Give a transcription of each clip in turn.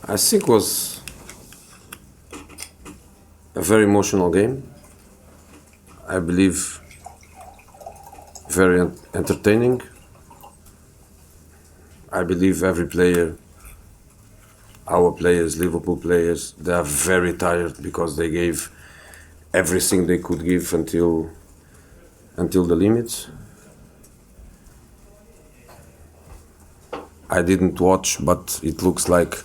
I think it was a very emotional game. I believe very entertaining. I believe every player, our players, Liverpool players, they are very tired because they gave everything they could give until the limits. I didn't watch, but it looks like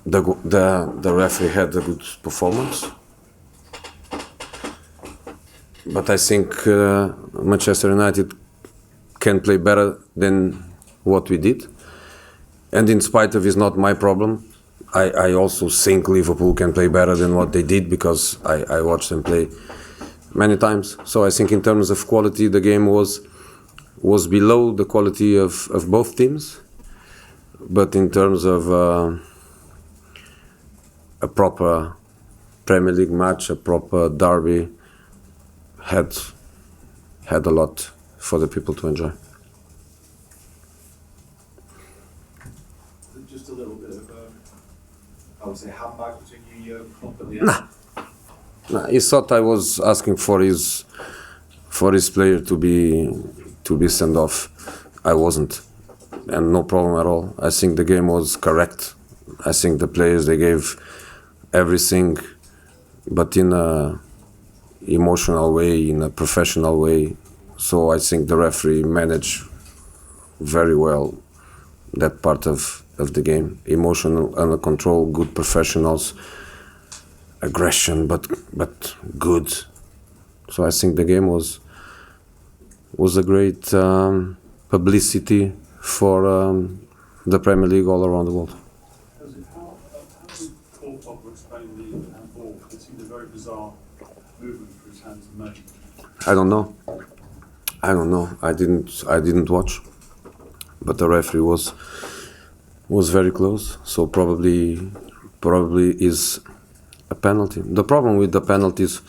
the referee had a good performance. But I think Manchester United can play better than what we did. And in spite of it's not my problem, I also think Liverpool can play better than what they did because I watched them play many times. So I think in terms of quality, the game was below the quality of both teams. But in terms of a proper Premier League match, a proper derby, had a lot for the people to enjoy. Just a little bit of I would say handbag between you and Klopp at the end. Nah, he thought I was asking for his player to be sent off. I wasn't, and no problem at all. I think the game was correct. I think the players, they gave everything, but in a emotional way, in a professional way. So I think the referee managed very well that part of the game. Emotional, under control, good professionals, aggression, but good. So I think the game was a great publicity for the Premier League all around the world. How did Paul Pogba explain the handball? It seemed a very bizarre movement for his hand to make. I don't know. I didn't watch, but the referee was very close. So probably is a penalty. The problem with the penalties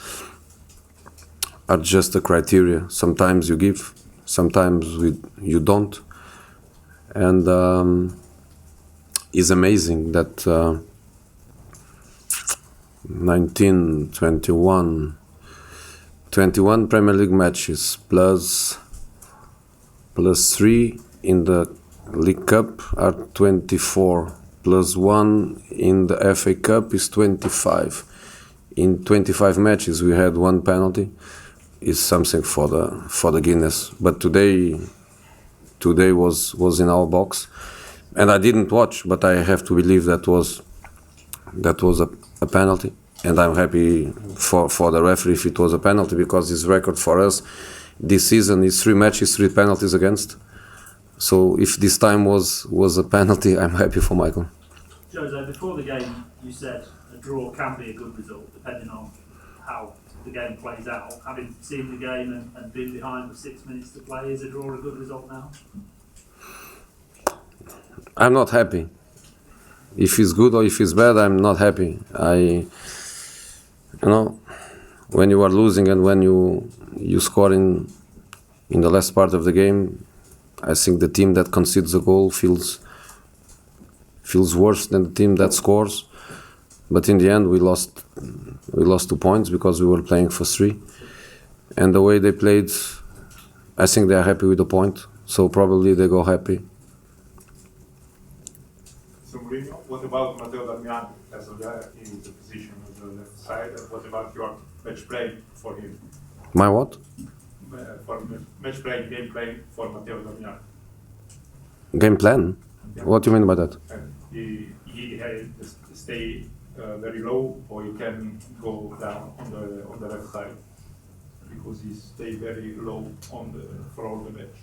are just the criteria. Sometimes you give, sometimes you don't. And it's amazing that 21 Premier League matches plus 3 in the League Cup are 24, plus 1 in the FA Cup is 25. In 25 matches we had 1 penalty. Is something for the Guinness. But today was in our box, and I didn't watch, but I have to believe that was a penalty. And I'm happy for the referee if it was a penalty, because his record for us this season is 3 matches, 3 penalties against. So if this time was a penalty, I'm happy for Michael. Jose, before the game, you said a draw can be a good result depending on how the game plays out. Having seen the game and been behind with 6 minutes to play, is a draw a good result now? I'm not happy. If it's good or if it's bad, I'm not happy. When you are losing and when you score in the last part of the game, I think the team that concedes a goal feels worse than the team that scores. But in the end, we lost 2 points because we were playing for 3. And the way they played, I think they are happy with the point. So probably they go happy. So Mourinho, what about Matteo Darmian as a guy in the position of the left side? And what about your match play for him? My what? For match play, game play for Matteo Darmian. Game plan? Yeah. What do you mean by that? And he had to stay very low, or you can go down on the left side, because he stayed very low for all the match.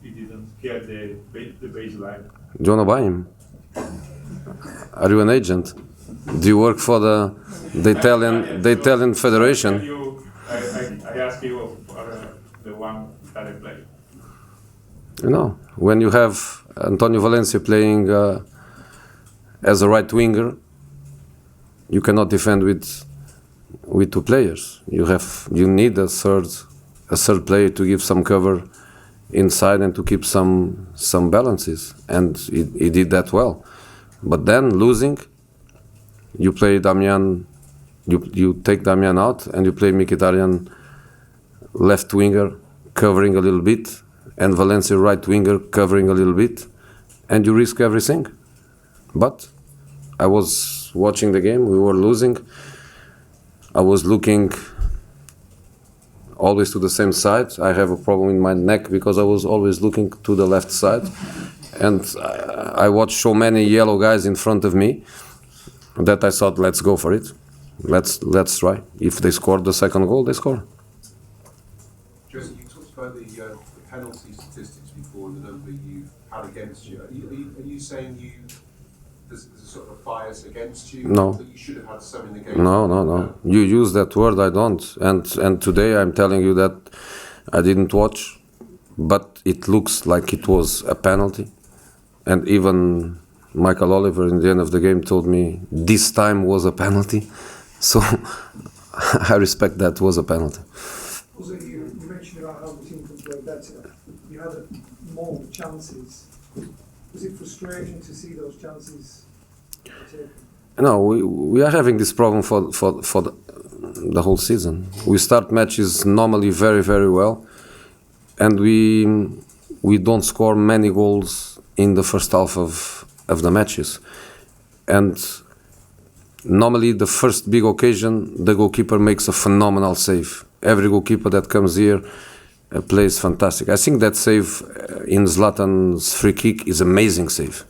He didn't get the baseline. Do you want to buy him? Are you an agent? Do you work for the Italian Federation? I ask you for the one that I play. When you have Antonio Valencia playing as a right winger, you cannot defend with 2 players. You need a third player to give some cover inside and to keep some balances, and he did that well. But then losing, you play Damian, you take Damian out and you play Mkhitaryan left winger covering a little bit and Valencia right winger covering a little bit, and you risk everything. But I was watching the game, we were losing. I was looking always to the same side. I have a problem in my neck because I was always looking to the left side. And I watched so many yellow guys in front of me that I thought, let's go for it. Let's try. If they score the second goal, they score. Jesse, you talked about the penalty statistics before, the number you had against you. Are you saying there's a sort of a bias against you? No. That you should have had some in the game? No. You use that word, I don't. And today I'm telling you that I didn't watch, but it looks like it was a penalty. And even Michael Oliver in the end of the game told me this time was a penalty. So I respect that was a penalty. Also, you mentioned about how the team can play better. You had more chances. Was it frustrating to see those chances taken? No, we are having this problem for the whole season. We start matches normally very, very well, and we don't score many goals in the first half of the matches. And normally the first big occasion, the goalkeeper makes a phenomenal save. Every goalkeeper that comes here plays fantastic. I think that save in Zlatan's free kick is amazing save.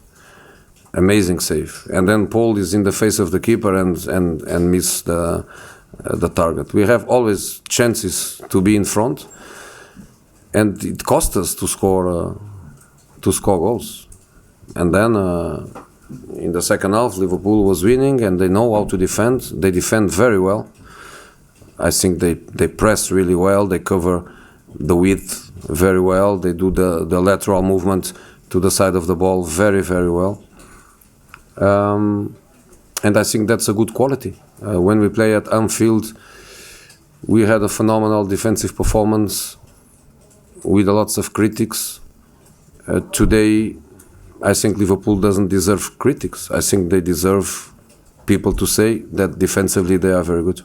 Amazing save. And then Paul is in the face of the keeper and miss the target. We have always chances to be in front, and it cost us to score goals. And then in the second half, Liverpool was winning, and they know how to defend. They defend very well. I think they press really well. They cover the width very well. They do the lateral movement to the side of the ball very, very well. And I think that's a good quality. When we play at Anfield, we had a phenomenal defensive performance with lots of critics. Today, I think Liverpool doesn't deserve critics. I think they deserve people to say that defensively they are very good.